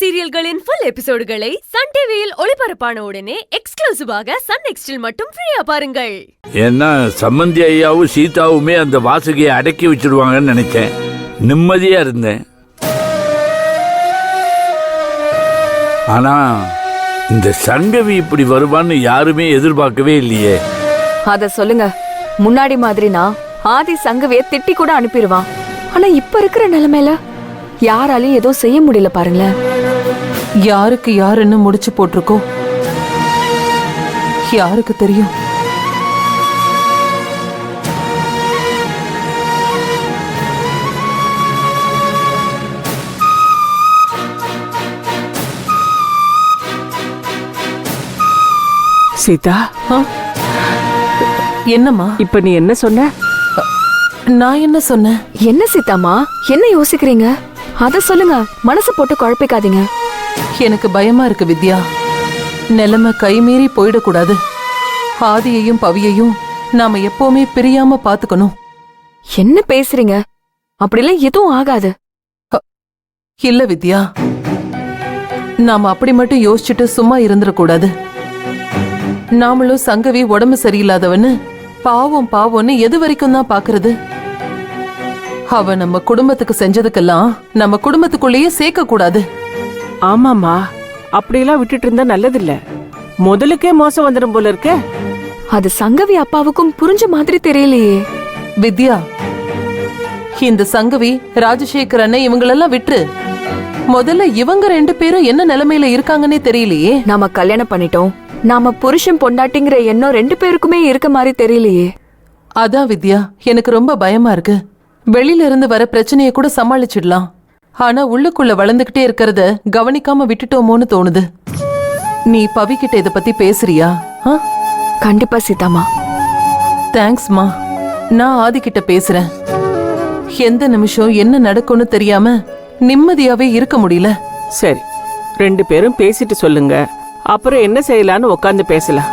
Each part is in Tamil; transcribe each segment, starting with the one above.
சீரியல்களின் ஃபுல் எபிசோடுகளை சன் டிவியில் ஒளிபரப்பான உடனே எக்ஸ்க்ளூசிவாக சன் நெக்ஸ்டில் மட்டும் ஃப்ரீயா பாருங்கள். ஏன்னா சம்மந்தி ஐயாவும் சீதாவுமே அந்த வாசுகியை அடக்கி வச்சிருவாங்கன்னு நினைச்சேன். நிம்மதியா இருந்தேன். ஆனா இந்த சங்கவி இப்படி வருவான்னு யாருமே எதிர்பார்க்கவே இல்லையே. அத சொல்லுங்க. முன்னாடி மாதிரினா ஆதி சங்கவிய திட்டி கூட அனுப்பிடுவான். ஆனா இப்ப இருக்கிற நிலைமையில யாராலையும் ஏதோ செய்ய முடியல பாருங்களேன். யாருக்கு யாருன்னு முடிச்சு போட்டிருக்கோ யாருக்கு தெரியும். சீதா, என்னம்மா? இப்ப நீ என்ன சொன்ன? நான் என்ன சொன்னேன்? என்ன சீதாமா, என்ன யோசிக்கிறீங்க? அத சொல்லுங்க. மனசு போட்டு குழப்பிக்காதீங்க. எனக்கு பயமா இருக்கு வித்யா. நிலைமை கைமீறி போயிடக்கூடாது. ஆதியையும் பவியையும் நாம எப்பவுமே பிரியாம பாத்துக்கணும். என்ன பேசுறீங்க? அப்படிலாம் எதுவும் ஆகாது. இல்ல வித்யா, நாம அப்படி மட்டும் யோசிச்சுட்டு சும்மா இருந்துடக்கூடாது. நாமளும் சங்கவி உடம்பு சரியில்லாதவன்னு பாவம் பாவம்னு எது வரைக்கும் தான் பாக்குறது? அவ நம்ம குடும்பத்துக்கு செஞ்சதுக்கெல்லாம் நம்ம குடும்பத்துக்குள்ளேயே சேர்க்க கூடாது. ஆமாமா, அப்படியெல்லாம் விட்டுட்டு இருந்தா நல்லதில்ல. முதலுக்கே மோசம் வந்துடும் போல இருக்க. அது சங்கவி அப்பாவுக்கும் புரிஞ்ச மாதிரி தெரியலையே. வித்யா, இந்த சங்கவி ராஜசேகர் அண்ணன் இவங்களெல்லாம் விட்டுரு. முதல்ல இவங்க 2 பேரும் என்ன நிலைமையில இருக்காங்கன்னே தெரியலையே. நாம கல்யாணம் பண்ணிட்டோம். நாம புருஷன் பொண்டாட்டிங்கிற எண்ணம் 2 பேருக்குமே இருக்க மாதிரி தெரியலையே. அதான் வித்யா, எனக்கு ரொம்ப பயமா இருக்கு. வெளியில இருந்து வர பிரச்சனைய கூட சமாளிச்சிடலாம். ஆனா உள்ளுக்குள்ள வளர்ந்துகிட்டே இருக்கிறத கவனிக்காம விட்டுட்டோமோன்னு தோணுது. நீ பவி கிட்ட இத பத்தி பேசுறியா? கண்டிப்பா சீதாமா. தேங்க்ஸ்மா. நான் ஆதி கிட்ட பேசுறேன். எந்த நிமிஷம் என்ன நடக்கும்னு தெரியாம நிம்மதியாவே இருக்க முடியல. சரி, 2 பேரும் பேசிட்டு சொல்லுங்க. அப்புறம் என்ன செய்யலான்னு உட்காந்து பேசலாம்.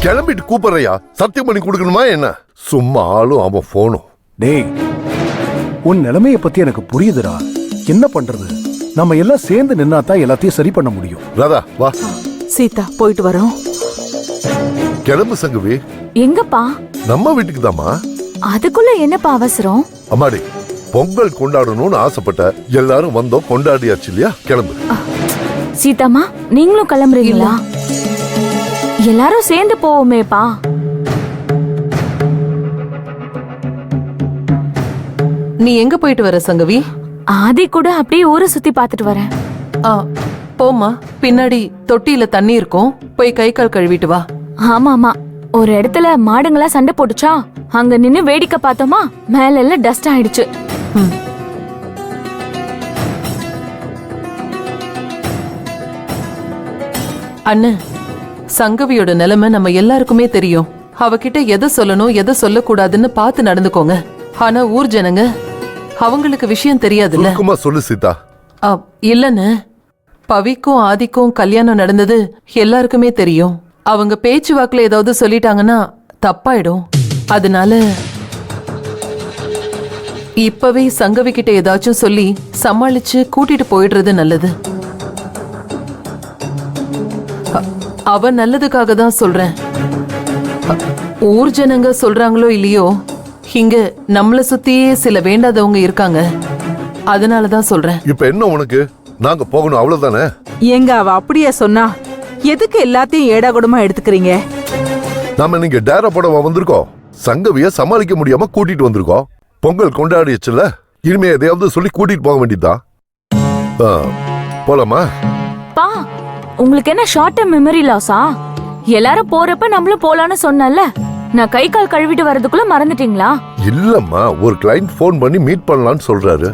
கிளம்பிட்டு கூப்பிடுறையா? சத்தியம் பண்ணி கொடுக்கணுமா என்ன? சும்மா ஆளும் அவன் போனும். டேய், உன் நிலைமைய பத்தி எனக்கு புரியுதுடா. என்ன பண்றது? நம்ம எல்லாம் சேர்ந்து நின்னாதான் எல்லாத்தையும் சரி பண்ண முடியும். ராதா வா. சீதா, போயிட்டு வரோம். கிளம்பு சங்கவி. எங்கப்பா? நம்ம வீட்டுக்கு தாமா. அதுக்குள்ள என்னப்பா அவசரம்? அம்மாடி, பொங்கல் கொண்டாடணும்னு ஆசைப்பட்ட எல்லாரும் வந்தோம், கொண்டாடியாச்சு இல்லையா? கிளம்பு. சீதாமா, நீங்களும் கிளம்புறீங்களா? எல்லாரும் சேர்ந்து போவோமேப்பா. நீ எங்க போயிட்டு வர சங்கவி? ஆதி கூட அப்படியே ஊரை சுத்தி பாத்துட்டு வரேன். போமா. பின்னாடி தொட்டியில தண்ணி இருக்கும், போய் கை கால் கழுவிட்டு வா. ஆமா, ஒரு இடத்துல மாடுங்களா சண்டை போட்டுச்சா, அங்க நின்னு வேடிக்கை பார்த்தோமா, மேல எல்லாம் டஸ்ட் ஆயிடுச்சு. அண்ணன், சங்கவியோட நிலைமை நம்ம எல்லாருக்குமே தெரியும். அவகிட்ட எதை சொல்லணும் எதை சொல்லக்கூடாதுன்னு பார்த்து நடந்துக்கோங்க. ஆனா ஊர் ஜனங்க, அவங்களுக்கு விஷயம் தெரியாதுல்ல. சொல்லு சீதா. இல்லன்னு, பவிக்கும் ஆதிக்கும் கல்யாணம் நடந்தது எல்லாருக்குமே தெரியும். அவங்க பேச்சுவாக்குல ஏதாவது சொல்லிட்டாங்கன்னா தப்பாயிடும். அதனால இப்பவே சங்கவி கிட்ட ஏதாச்சும் சொல்லி சமாளிச்சு கூட்டிட்டு போயிடுறது நல்லது. அவ நல்லதுக்காக தான் சொல்றேன். ஊர் ஜனங்க சொல்றாங்களோ இல்லையோ, இங்க நம்மள சுத்தியே சில வேண்டாதவங்க இருக்காங்க. அதனாலதான் சொல்றேன். இப்ப என்ன உனக்கு? நாங்க போகணும் அவ்வளவுதானே? எங்க அவ அப்படியே சொன்னா எதுக்கு எல்லாத்தையும் ஏடாகுடமா எடுத்துக்கிறீங்க? நாம நீங்க டேரா போட வந்திருக்கோம். சங்கவிய சமாளிக்க முடியாம கூட்டிட்டு வந்திருக்கோம். பொங்கல் கொண்டாடிச்சுல, இனிமே எதையாவது சொல்லி கூட்டிட்டு போக வேண்டியதுதான். போலாமா? பா, உங்களுக்கு என்ன ஷார்ட் டர்ம் மெமரி லாஸா? எல்லாரும் போறப்ப நம்மளும் போலான்னு சொன்னல. நான் கை கால் கழுவிட்டு வரதுக்குள்ள மறந்துட்டீங்களா? இல்லம்மா, ஒரு கிளைண்ட் போன் பண்ணி மீட் பண்ணலாம்னு சொல்றாரு.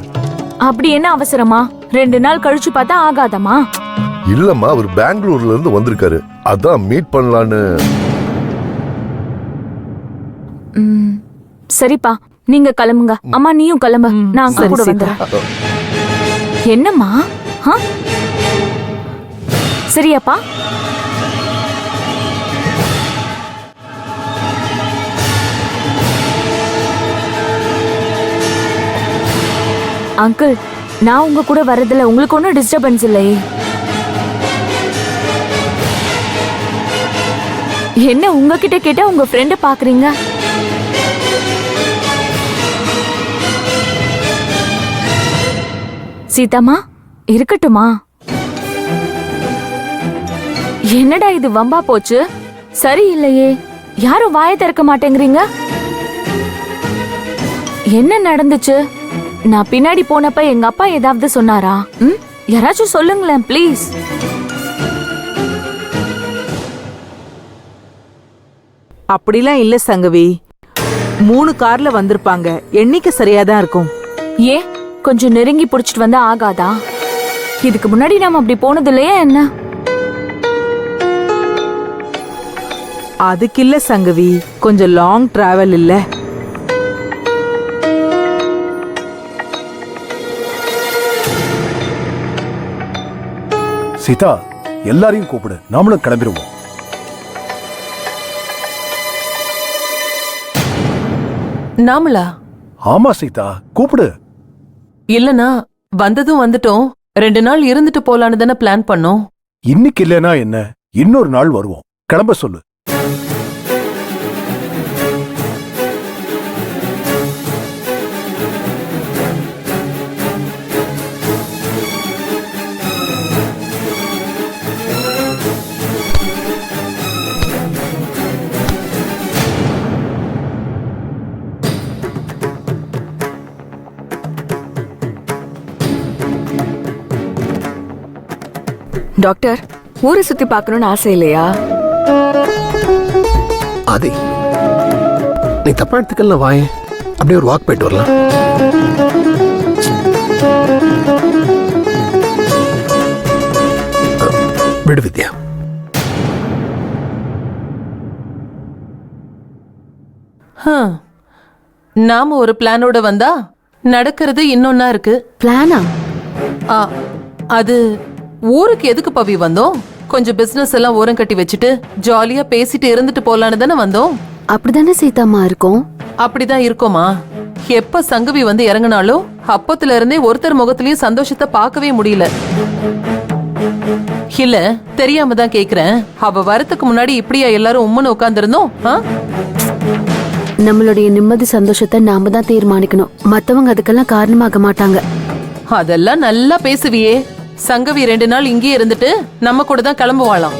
அப்படி என்ன அவசரமா? 2 நாள் கழிச்சு பார்த்தா ஆகாதமா? இல்லம்மா, அவர் பெங்களூர்ல இருந்து வந்திருக்காரு. அதான் மீட் பண்ணலான்னு. சரிப்பா, நீங்க கிளம்புங்க. அம்மா நீயும் கிளம்பு, நான் கூட வந்துறேன். என்னம்மா? சரியாப்பா? அங்கிள், நான் உங்க கூட வர்றதுல உங்களுக்கு ஒன்றும் டிஸ்டர்பன்ஸ் இல்லையே? என்ன உங்ககிட்ட கேட்டா உங்க ஃப்ரெண்ட பாக்குறீங்க? சீதாமா, இருக்கட்டுமா? என்னடா இது வம்பா போச்சு? சரியில்லையே, யாரும் வாயை திறக்க மாட்டேங்கிறீங்க. என்ன நடந்துச்சு? நான் பின்னாடி போனப்ப எங்க அப்பா ஏதாவது சொன்னாரா? யாராச்சும் சொல்லுங்களேன் ப்ளீஸ். அப்படிலாம் இல்ல சங்கவி. 3 கார்ல வந்திருப்பாங்க, எண்ணிக்கை சரியாதான் இருக்கும். ஏன் கொஞ்சம் நெருங்கி புடிச்சிட்டு வந்தா ஆகாதா? இதுக்கு முன்னாடி நாம அப்படி போனது இல்லையா என்ன? அதுக்கு இல்ல சங்கவி, கொஞ்சம் லாங் டிராவல் இல்ல. சீதா, எல்லாரையும் கூப்பிடு, நாமளும் கிளம்பிடுவோம். நாமளா? ஆமா சீதா, கூப்பிடு. இல்லனா வந்ததும் வந்துட்டோம், 2 நாள் இருந்துட்டு போலான்னு தானே பிளான் பண்ணோம். இன்னைக்கு இல்லைனா என்ன, இன்னொரு நாள் வருவோம். கிளம்ப சொல்லு. டாக்டர், ஊரை சுத்தி பார்க்கணும்னு ஆசை இல்லையா? ஆதி, நீ தப்பா எடுத்துக்கலாம், வாயே அப்படியே ஒரு வாக் போயிட்டு வரலாம். விடு வித்யா. நாம ஒரு பிளானோட வந்தா நடக்கிறது இன்னொன்னா இருக்கு. பிளானா? அது ஊருக்கு எதுக்கு பவி வந்தோம்? கொஞ்சம் பிசினஸ் எல்லாம் ஓரம் கட்டி வச்சுட்டு ஜாலியா பேசிட்டு இருந்துட்டு போலான்னு தானே வந்தோம். அப்படிதானே சீதாமா இருக்கும்? அப்படிதான் இருக்கோமா? எப்ப சங்கவி வந்து இறங்கினாலும் அப்பத்துல இருந்தே ஒருத்தர் முகத்திலயும் சந்தோஷத்தை பார்க்கவே முடியல. இல்ல தெரியாம தான் கேக்குறேன், அவ வரத்துக்கு முன்னாடி இப்படியா எல்லாரும் உம்முன்னு உட்கார்ந்து இருந்தோம்? நம்மளுடைய நிம்மதி சந்தோஷத்தை நாம தான் தீர்மானிக்கணும், மத்தவங்க அதுக்கெல்லாம் காரணமாக மாட்டாங்க. அதெல்லாம் நல்லா பேசுவியே. சங்கவி 2 நாள் இங்கே இருந்துட்டு நம்ம கூட தான் கிளம்புவாளாம்.